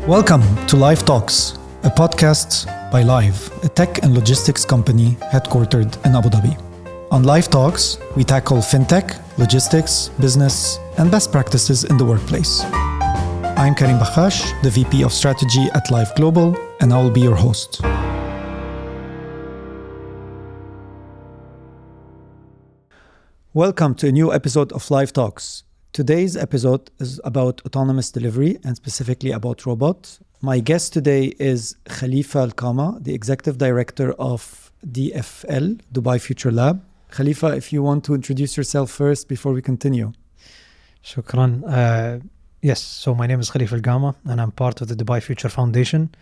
Welcome to Lyve Talks, a podcast by Lyve, a tech and logistics company headquartered in Abu Dhabi. On Lyve Talks, we tackle fintech, logistics, business, and best practices in the workplace. I'm Karim Bakhache, the VP of Strategy at Lyve Global, and I will be your host. Welcome to a new episode of Lyve Talks. Today's episode is about autonomous delivery and specifically about robots. My guest today is Khalifa Al Qama, the Executive Director of DFL, Dubai Future Lab. Khalifa, if you want to introduce yourself first before we continue. Shukran. Yes, so my name is Khalifa Al Qama and I'm part of the Dubai Future Foundation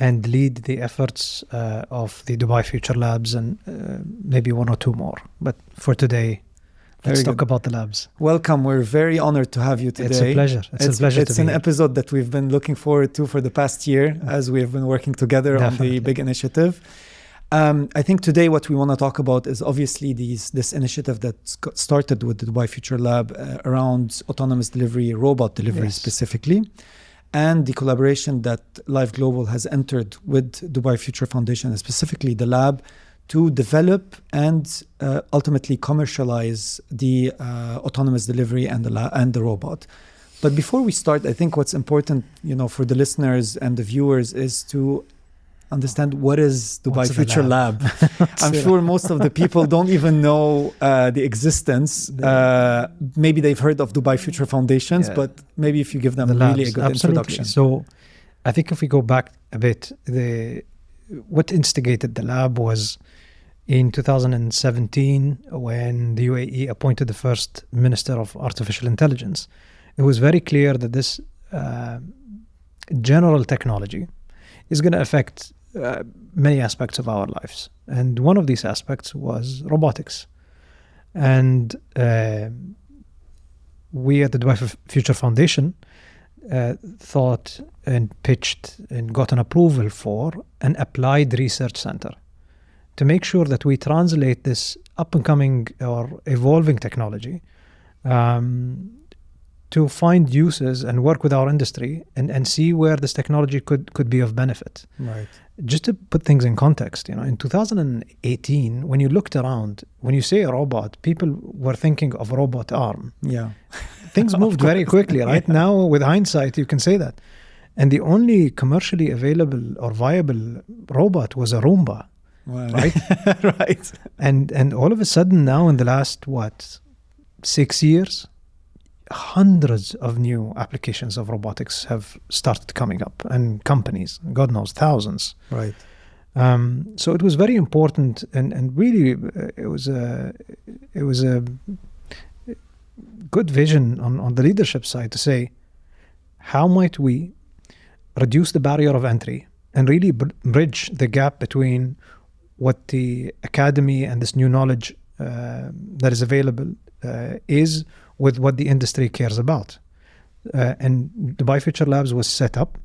and lead the efforts of the Dubai Future Labs and maybe one or two more. But for today, let's talk about the labs. Welcome. We're very honored to have you today. It's a pleasure. It's an episode that we've been looking forward to for the past year as we have been working together on the big initiative. I think today what we want to talk about is obviously this initiative that started with the Dubai Future Lab around autonomous delivery, robot delivery specifically, and the collaboration that Lyve Global has entered with Dubai Future Foundation, and specifically the lab, to develop and ultimately commercialize the autonomous delivery and the robot. But before we start, I think what's important, for the listeners and the viewers is to understand what is Dubai Future Lab. I'm sure most of the people don't even know the existence. Maybe they've heard of Dubai Future Foundations, but maybe if you give them really a good introduction. So I think if we go back a bit, what instigated the lab was in 2017 when the UAE appointed the first Minister of Artificial Intelligence. It was very clear that this general technology is going to affect many aspects of our lives. And one of these aspects was robotics. And we at the Dubai Future Foundation thought and pitched and got an approval for an applied research center to make sure that we translate this up-and-coming or evolving technology to find uses and work with our industry and see where this technology could be of benefit. Right. Just to put things in context, in 2018, when you looked around, when you say a robot, people were thinking of a robot arm. Yeah. Things moved very quickly, right? Yeah. Now, with hindsight, you can say that. And the only commercially available or viable robot was a Roomba, right? Right. And all of a sudden now in the last, 6 years, hundreds of new applications of robotics have started coming up, and companies, God knows, thousands. Right. So it was very important, and really it was a good vision on the leadership side to say, how might we reduce the barrier of entry and really bridge the gap between what the academy and this new knowledge that is available is with what the industry cares about. And Dubai Future Labs was set up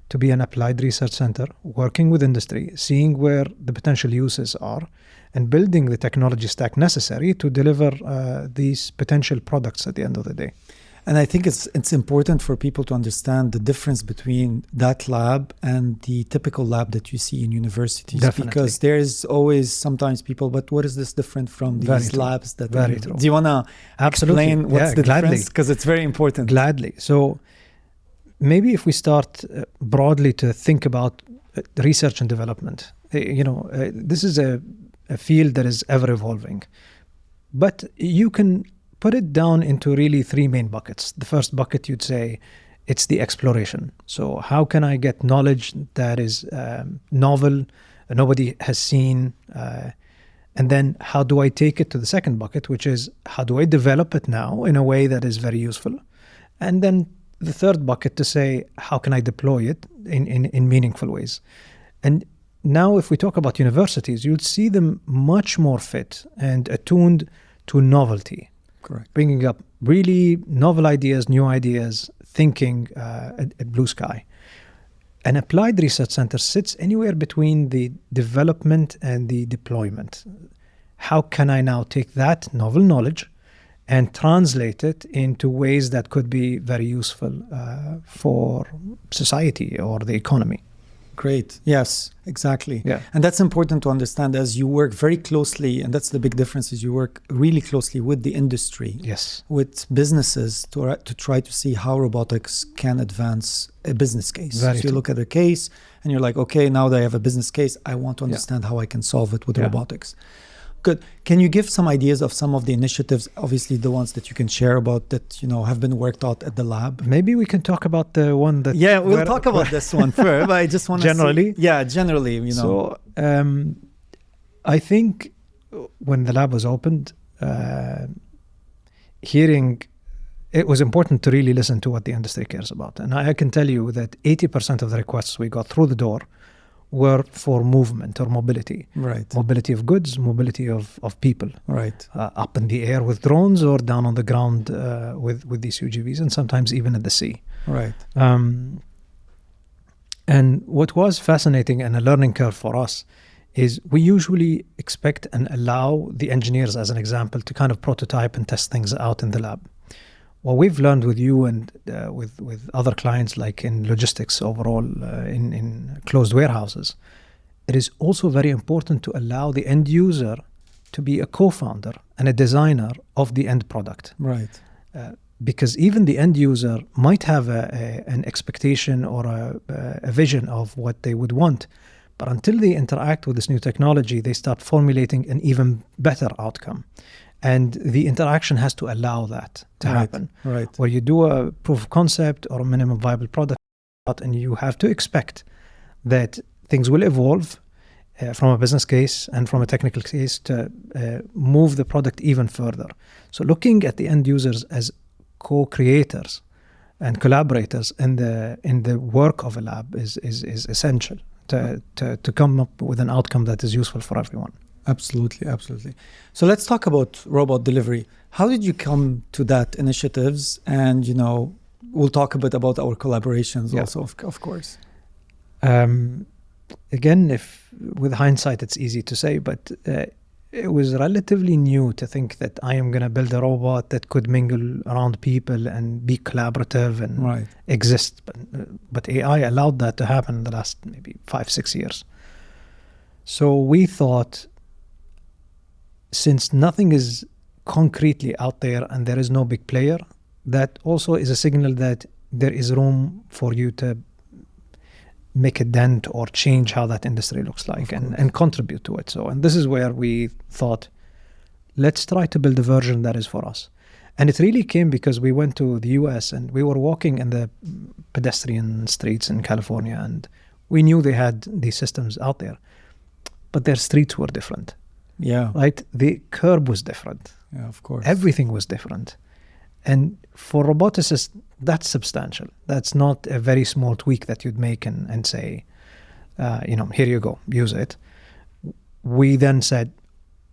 to be an applied research center, working with industry, seeing where the potential uses are, and building the technology stack necessary to deliver these potential products at the end of the day. And I think it's important for people to understand the difference between that lab and the typical lab that you see in universities. Definitely. Because there is always sometimes people, but what is this different from these labs? Do you want to explain what's the difference? Because it's very important. Gladly. So maybe if we start broadly to think about research and development, this is a field that is ever evolving. But you can put it down into really three main buckets. The first bucket, you'd say, it's the exploration. So how can I get knowledge that is novel, nobody has seen, and then how do I take it to the second bucket, which is how do I develop it now in a way that is very useful? And then the third bucket to say, how can I deploy it in meaningful ways? And now if we talk about universities, you'd see them much more fit and attuned to novelty. Correct. Bringing up really novel ideas, new ideas, thinking at blue sky. An applied research center sits anywhere between the development and the deployment. How can I now take that novel knowledge and translate it into ways that could be very useful for society or the economy. Great. Yes, exactly. Yeah. And that's important to understand as you work very closely, and that's the big difference, is you work really closely with the industry, Yes. with businesses to try to see how robotics can advance a business case. Very so you true. look at a case and you're like, okay, now that I have a business case, I want to understand how I can solve it with robotics. Good. Can you give some ideas of some of the initiatives, obviously the ones that you can share about that, have been worked out at the lab? Maybe we can talk about the one that... Yeah, we'll talk about this one first, but I just want to Generally? generally, So, I think when the lab was opened, it was important to really listen to what the industry cares about. And I can tell you that 80% of the requests we got through the door were for movement or mobility. Right. Mobility of goods, mobility of people. Right. Up in the air with drones or down on the ground with these UGVs, and sometimes even at the sea. Right. And what was fascinating and a learning curve for us is we usually expect and allow the engineers, as an example, to kind of prototype and test things out in the lab. What we've learned with you and with other clients, like in logistics overall, in closed warehouses, it is also very important to allow the end user to be a co-founder and a designer of the end product. Right. Because even the end user might have an expectation or a vision of what they would want, but until they interact with this new technology, they start formulating an even better outcome. And the interaction has to allow that to happen. Right. Where you do a proof of concept or a minimum viable product, and you have to expect that things will evolve from a business case and from a technical case to move the product even further. So looking at the end users as co-creators and collaborators in the work of a lab is essential to come up with an outcome that is useful for everyone. Absolutely, absolutely. So let's talk about robot delivery. How did you come to that initiatives? And, we'll talk a bit about our collaborations also, of course. Again, with hindsight, it's easy to say, but it was relatively new to think that I am going to build a robot that could mingle around people and be collaborative and exist. But AI allowed that to happen in the last maybe 5-6 years. So we thought, since nothing is concretely out there and there is no big player, that also is a signal that there is room for you to make a dent or change how that industry looks like and contribute to it. So, and this is where we thought, let's try to build a version that is for us. And it really came because we went to the US and we were walking in the pedestrian streets in California, and we knew they had these systems out there, but their streets were different. Yeah. Right? The curb was different. Yeah, of course. Everything was different. And for roboticists, that's substantial. That's not a very small tweak that you'd make and say, here you go, use it. We then said,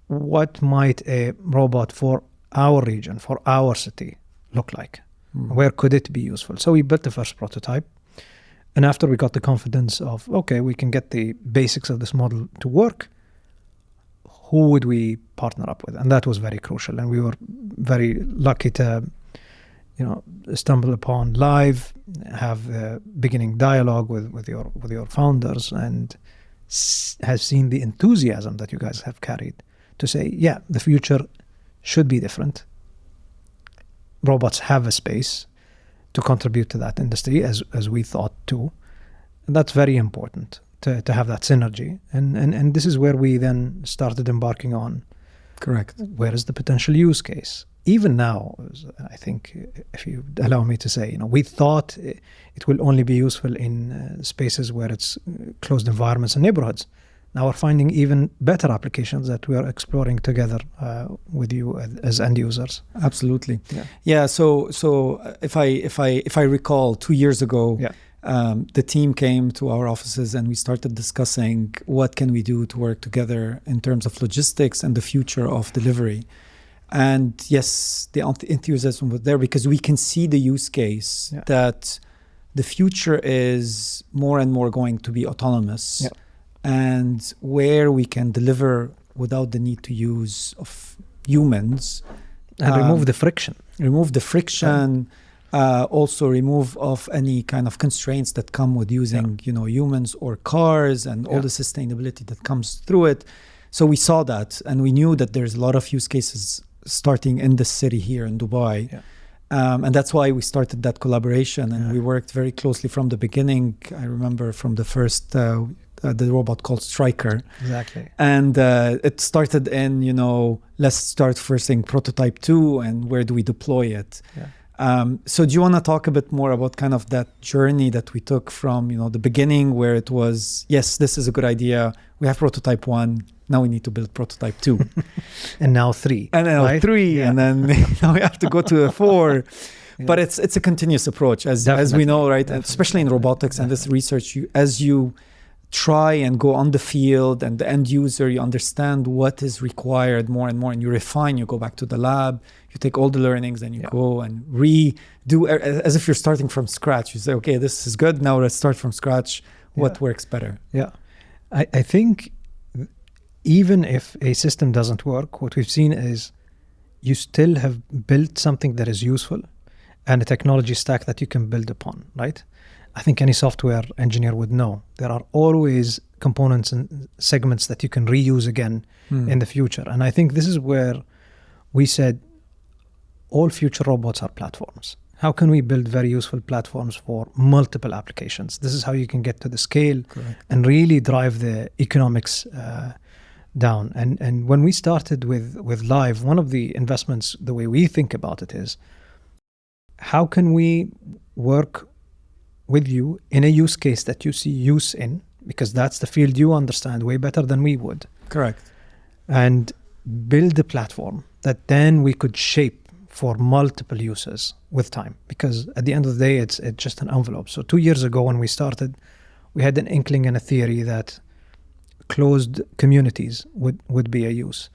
what might a robot for our region, for our city look like? Where could it be useful? So we built the first prototype. And after we got the confidence of, okay, we can get the basics of this model to work, who would we partner up with? And that was very crucial. And we were very lucky to, stumble upon Lyve, have a beginning dialogue with your founders, and have seen the enthusiasm that you guys have carried to say, yeah, the future should be different. Robots have a space to contribute to that industry as we thought too. And that's very important to have that synergy. And this is where we then started embarking on. Correct. Where is the potential use case? Even now, I think, if you allow me to say, we thought it will only be useful in spaces where it's closed environments and neighborhoods. Now we're finding even better applications that we are exploring together with you as end users. Absolutely. Yeah. So if I recall, 2 years ago, the team came to our offices and we started discussing what can we do to work together in terms of logistics and the future of delivery. And yes, the enthusiasm was there because we can see the use case that the future is more and more going to be autonomous, and where we can deliver without the need to use of humans And remove the friction. Also remove of any kind of constraints that come with using humans or cars, and all the sustainability that comes through it. So we saw that, and we knew that there's a lot of use cases starting in the city here in Dubai. And that's why we started that collaboration, and we worked very closely from the beginning. I remember from the first the robot called Striker. Exactly. And it started in, let's start first in prototype 2, and where do we deploy it? So do you want to talk a bit more about kind of that journey that we took from, the beginning, where it was, yes, this is a good idea. We have prototype 1. Now we need to build prototype 2. And now 3. And now 3. And then now we have to go to 4. But it's a continuous approach, as we know, right? And especially in robotics and this research, as you try and go on the field and the end user, you understand what is required more and more, and you refine. You go back to the lab, you take all the learnings, and you go and redo as if you're starting from scratch. You say, okay, this is good, now let's start from scratch. What works better? I think even if a system doesn't work, what we've seen is you still have built something that is useful and a technology stack that you can build upon, right? I think any software engineer would know there are always components and segments that you can reuse again in the future. And I think this is where we said all future robots are platforms. How can we build very useful platforms for multiple applications? This is how you can get to the scale and really drive the economics down. And when we started with Lyve, one of the investments, the way we think about it is, how can we work with you in a use case that you see use in, because that's the field you understand way better than we would. Correct. And build a platform that then we could shape for multiple uses with time. Because at the end of the day, it's just an envelope. So 2 years ago when we started, we had an inkling and a theory that closed communities would be a use.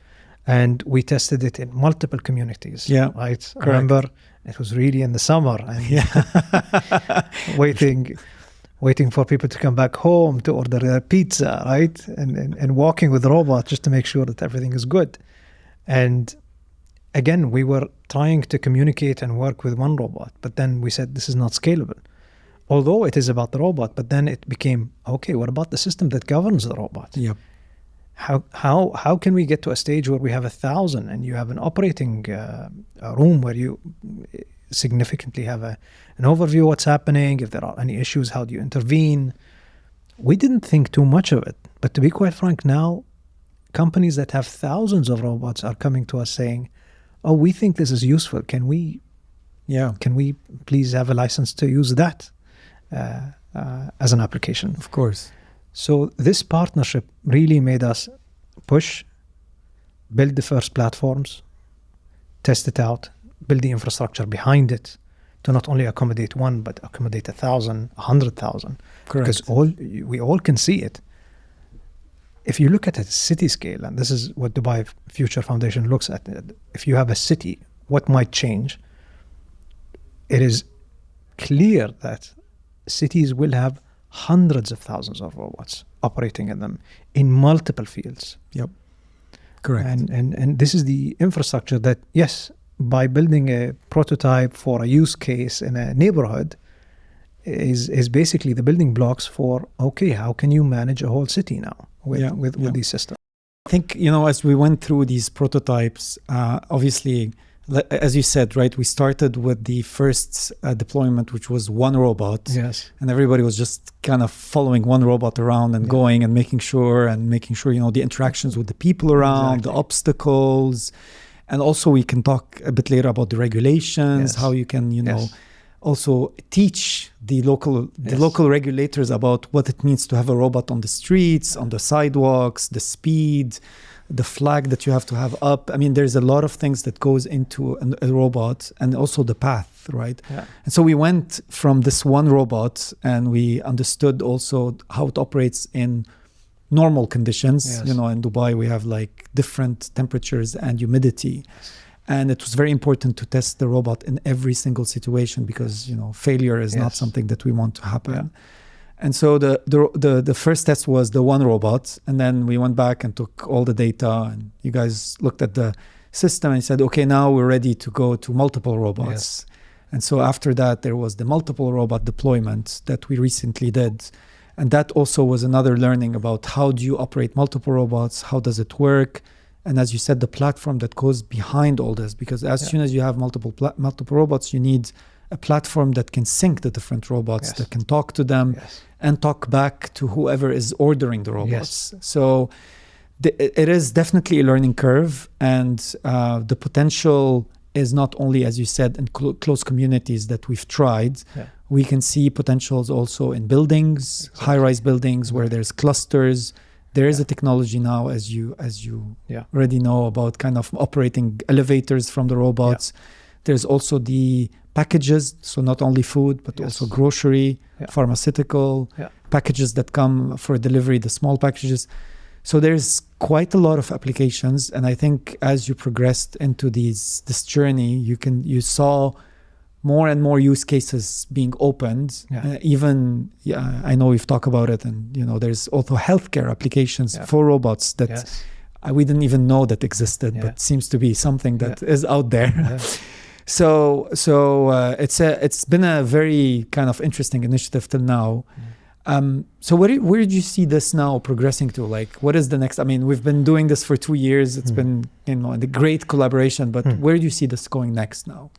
And we tested it in multiple communities. Right? Correct. I remember it was really in the summer, and waiting for people to come back home to order their pizza, right? And walking with the robot just to make sure that everything is good. And again, we were trying to communicate and work with one robot, but then we said this is not scalable. Although it is about the robot, but then it became, okay, what about the system that governs the robot? How can we get to a stage where we have 1,000 and you have an operating room where you significantly have an overview of what's happening? If there are any issues, how do you intervene? We didn't think too much of it. But to be quite frank, now companies that have thousands of robots are coming to us saying, oh, we think this is useful. Can we please have a license to use that as an application? Of course. So this partnership really made us push, build the first platforms, test it out, build the infrastructure behind it to not only accommodate one, but accommodate 1,000, 100,000. Correct. Because we all can see it. If you look at a city scale, and this is what Dubai Future Foundation looks at, if you have a city, what might change? It is clear that cities will have hundreds of thousands of robots operating in them in multiple fields. Correct. And this is the infrastructure that, yes, by building a prototype for a use case in a neighborhood is basically the building blocks for, okay, how can you manage a whole city now with these systems? I think, as we went through these prototypes, obviously, as you said, right, we started with the first deployment, which was one robot. Yes. And everybody was just kind of following one robot around and going and making sure, the interactions with the people around, the obstacles. And also we can talk a bit later about the regulations, how you can, also teach the local regulators about what it means to have a robot on the streets, on the sidewalks, the speed, the flag that you have to have up. I mean, there's a lot of things that goes into a robot, and also the path, right? And so we went from this one robot and we understood also how it operates in normal conditions. In Dubai we have like different temperatures and humidity. And it was very important to test the robot in every single situation because, failure is not something that we want to happen. And so the first test was the one robot, and then we went back and took all the data, and you guys looked at the system and said, okay, now we're ready to go to multiple robots. Yes. And so after that, there was the multiple robot deployment that we recently did. And that also was another learning about how do you operate multiple robots? How does it work? And as you said, the platform that goes behind all this, because as soon as you have multiple robots, you need a platform that can sync the different robots, that can talk to them and talk back to whoever is ordering the robots. So it is definitely a learning curve, and the potential is not only, as you said, in close communities that we've tried. We can see potentials also in buildings, high-rise buildings where there's clusters. There is a technology now, as you already know, about kind of operating elevators from the robots. There's also the packages, so not only food, but also grocery, pharmaceutical packages that come for delivery, the small packages. So there's quite a lot of applications. And I think as you progressed into this journey, you saw more and more use cases being opened. I know we've talked about it, and there's also healthcare applications for robots that we didn't even know that existed, but seems to be something that is out there. So it's been a very kind of interesting initiative till now. So where did you see this now progressing to? Like, what is the next? I mean, we've been doing this for 2 years. It's been the great collaboration, but where do you see this going next now?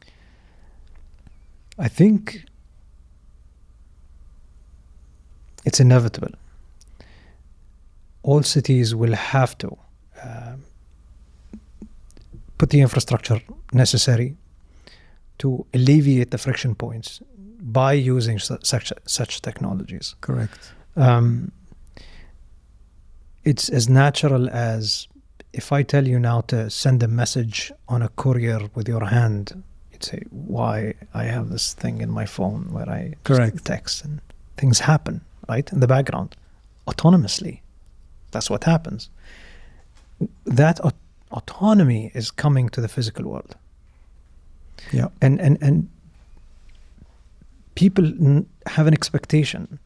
I think it's inevitable. All cities will have to put the infrastructure necessary to alleviate the friction points by using such technologies. Correct. It's as natural as if I tell you now to send a message on a courier with your hand, you'd say, why? I have this thing in my phone where I text and things happen, right? In the background, autonomously. That's what happens. That autonomy is coming to the physical world. Yeah. And people have an expectation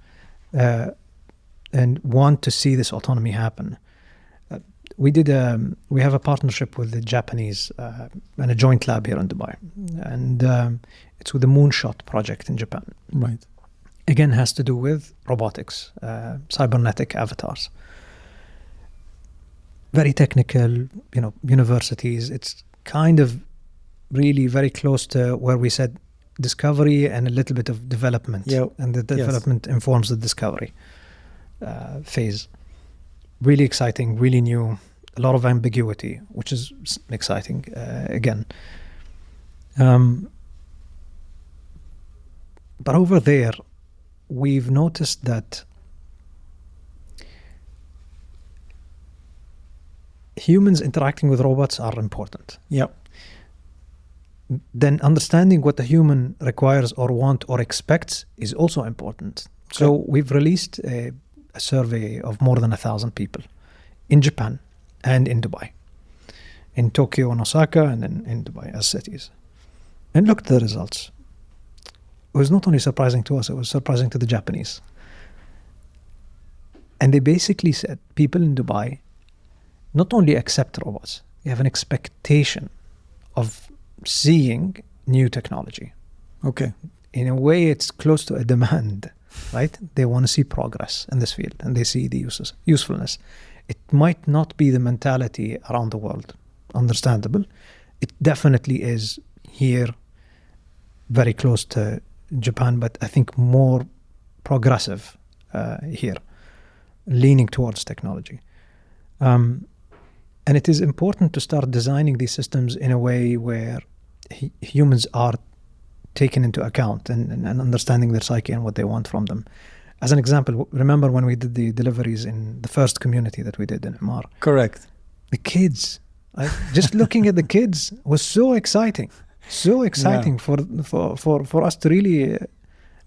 and want to see this autonomy happen. We have a partnership with the Japanese and a joint lab here in Dubai, and it's with the Moonshot project in Japan. Right. Again, has to do with robotics, cybernetic avatars. Very technical, universities. It's kind of really very close to where we said discovery and a little bit of development. And the development informs the discovery phase. Really exciting, really new, a lot of ambiguity, which is exciting again. But over there, we've noticed that humans interacting with robots are important. Then understanding what the human requires or wants or expects is also important. So we've released a survey of more than 1,000 people in Japan and in Dubai, in Tokyo and Osaka, and then in Dubai as cities, and looked at the results. It was not only surprising to us, it was surprising to the Japanese. And they basically said people in Dubai not only accept robots, they have an expectation of seeing new technology. In a way, it's close to a demand, right? They want to see progress in this field, and they see the usefulness. It might not be the mentality around the world, understandable. It definitely is here, very close to Japan, but I think more progressive here, leaning towards technology. And it is important to start designing these systems in a way where humans are taken into account and understanding their psyche and what they want from them. As an example, remember when we did the deliveries in the first community that we did in Amar? Correct. The kids, just looking at the kids was so exciting. So exciting for us to really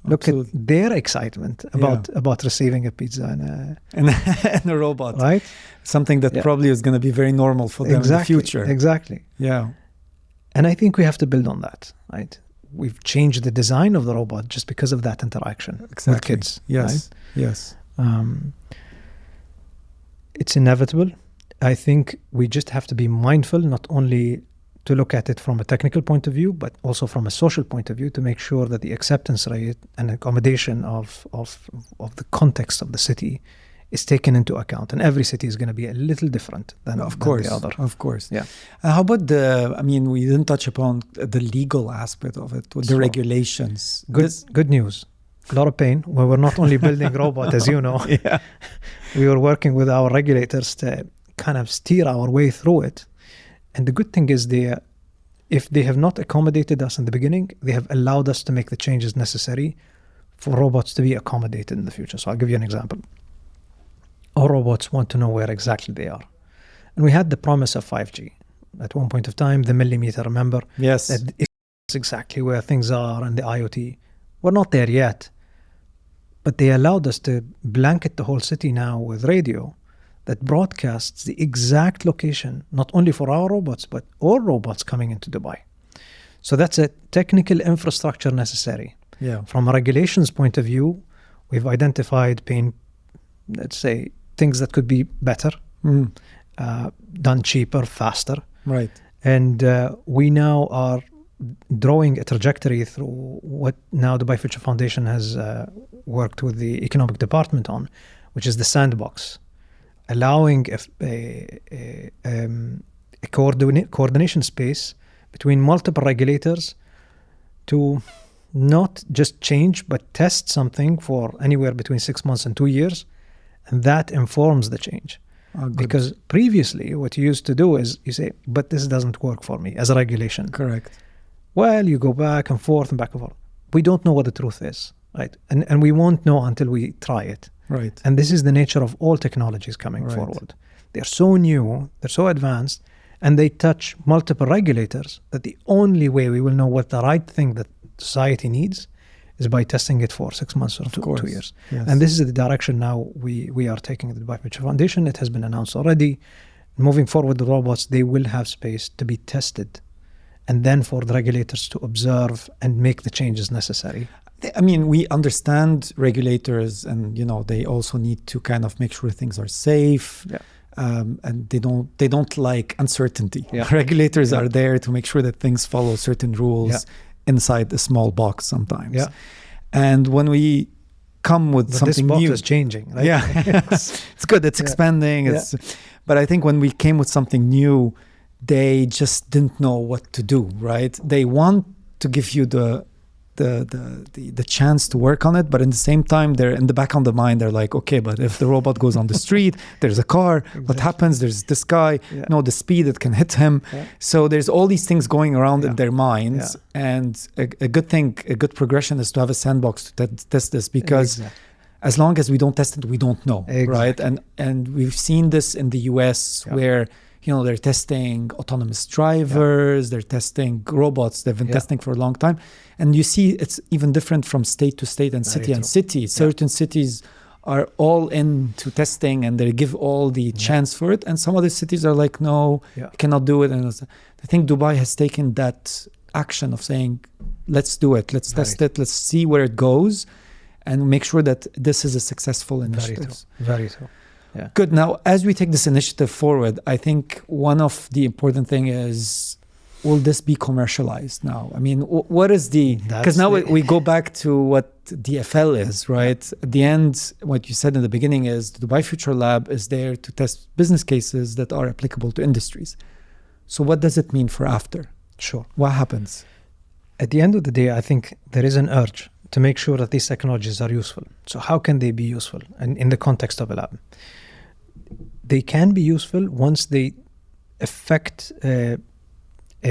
look at their excitement about receiving a pizza and a robot, right? Something that probably is going to be very normal for them in the future. Exactly. Yeah. And I think we have to build on that, right? We've changed the design of the robot just because of that interaction with kids. Yes. Right? Yes. It's inevitable. I think we just have to be mindful, not only to look at it from a technical point of view, but also from a social point of view, to make sure that the acceptance rate and accommodation of the context of the city is taken into account. And every city is going to be a little different than the other. Of course. Yeah. How about we didn't touch upon the legal aspect of it, with the regulations. Good news. A lot of pain. Well, we're not only building robot, as you know. Yeah. We were working with our regulators to kind of steer our way through it. And the good thing is if they have not accommodated us in the beginning, they have allowed us to make the changes necessary for robots to be accommodated in the future. So I'll give you an example. Our robots want to know where exactly they are. And we had the promise of 5G. At one point of time, the millimeter, remember? Yes. That it's exactly where things are, and the IoT. We're not there yet. But they allowed us to blanket the whole city now with radio that broadcasts the exact location, not only for our robots, but all robots coming into Dubai. So that's a technical infrastructure necessary. Yeah. From a regulations point of view, we've identified let's say, things that could be better, done cheaper, faster. Right. And we now are drawing a trajectory through what now the Dubai Future Foundation has worked with the economic department on, which is the sandbox, allowing a coordination space between multiple regulators to not just change, but test something for anywhere between 6 months and 2 years. And that informs the change. Because previously what you used to do is you say, but this doesn't work for me as a regulation. Correct. Well, you go back and forth and back and forth. We don't know what the truth is, right? And we won't know until we try it. Right. And this is the nature of all technologies coming forward. They're so new, they're so advanced, and they touch multiple regulators that the only way we will know what the right thing that society needs is by testing it for 6 months or 2 years. Yes. And this is the direction now we are taking at the Dubai Future Foundation. It has been announced already. Moving forward, the robots, they will have space to be tested, and then for the regulators to observe and make the changes necessary. I mean, we understand regulators, and they also need to kind of make sure things are safe. Yeah. And they don't like uncertainty. Yeah. Regulators are there to make sure that things follow certain rules inside a small box sometimes. Yeah. And when we come with something this box new, is changing, right? Yeah, it's good. It's expanding. But I think when we came with something new, they just didn't know what to do. Right? They want to give you the chance to work on it, but in the same time, they're in the back of the mind. They're like, okay, but if the robot goes on the street, there's a car. What happens? There's this guy. The speed it can hit him. Yeah. So there's all these things going around in their minds. Yeah. And a good progression is to have a sandbox to test this, because as long as we don't test it, we don't know, right? And we've seen this in the US where they're testing autonomous drivers, they're testing robots, they've been testing for a long time. And you see it's even different from state to state and city and city. Certain cities are all into testing and they give all the chance for it. And some other cities are like, no, you cannot do it. And I think Dubai has taken that action of saying, let's do it, let's test it, let's see where it goes, and make sure that this is a successful initiative. Very true. Yeah. Good. Now, as we take this initiative forward, I think one of the important thing is, will this be commercialized now? I mean, what is because now we go back to what DFL is, right? At the end, what you said in the beginning is the Dubai Future Lab is there to test business cases that are applicable to industries. So what does it mean for after? Sure. What happens? At the end of the day, I think there is an urge to make sure that these technologies are useful. So how can they be useful in the context of a lab? They can be useful once they affect a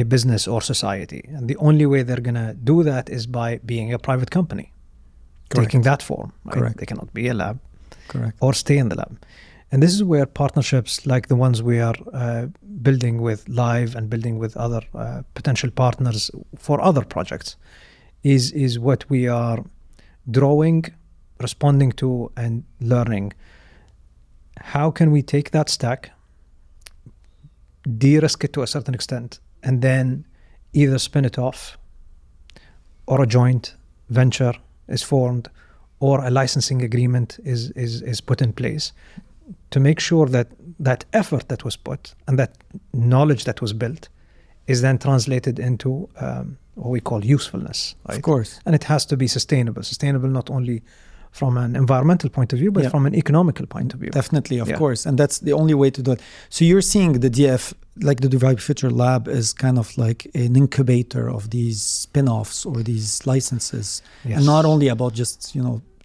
business or society. And the only way they're going to do that is by being a private company. Correct. Taking that form. Right? Correct. They cannot be a lab. Correct. Or stay in the lab. And this is where partnerships like the ones we are building with Lyve and building with other potential partners for other projects is what we are drawing, responding to, and learning. How can we take that stack, de-risk it to a certain extent, and then either spin it off, or a joint venture is formed, or a licensing agreement is put in place to make sure that that effort that was put and that knowledge that was built is then translated into what we call usefulness, right? Of course. And it has to be sustainable. Sustainable not only from an environmental point of view, but from an economical point of view. Definitely, of course. And that's the only way to do it. So you're seeing the DF, like the Dubai Future Lab, is kind of like an incubator of these spin-offs or these licenses. Yes. And not only about just,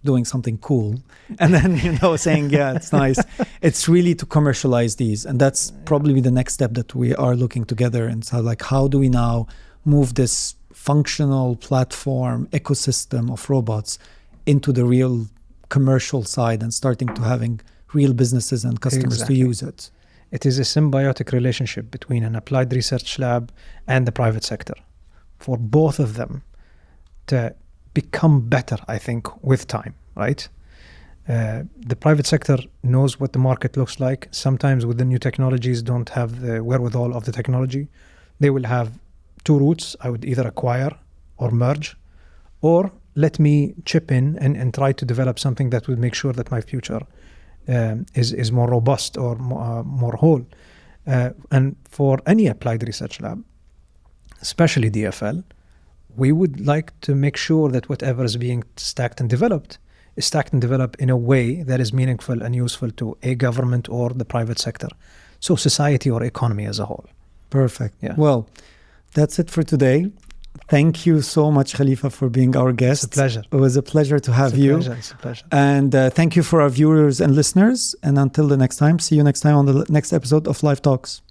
doing something cool and then, saying, yeah, it's nice. It's really to commercialize these. And that's probably the next step that we are looking together. And so like, how do we now move this functional platform ecosystem of robots into the real commercial side and starting to having real businesses and customers to use it? It is a symbiotic relationship between an applied research lab and the private sector. For both of them to become better, I think, with time, right? The private sector knows what the market looks like. Sometimes with the new technologies don't have the wherewithal of the technology. They will have two routes. I would either acquire or merge, or let me chip in and try to develop something that would make sure that my future is more robust or more whole. And for any applied research lab, especially DFL, we would like to make sure that whatever is being stacked and developed is stacked and developed in a way that is meaningful and useful to a government or the private sector. So society or economy as a whole. Perfect. Yeah. Well, that's it for today. Thank you so much, Khalifa, for being our guest. It's a pleasure. It was a pleasure to have you. It's a pleasure. And thank you for our viewers and listeners. And until the next time, see you next time on the next episode of Lyve Talks.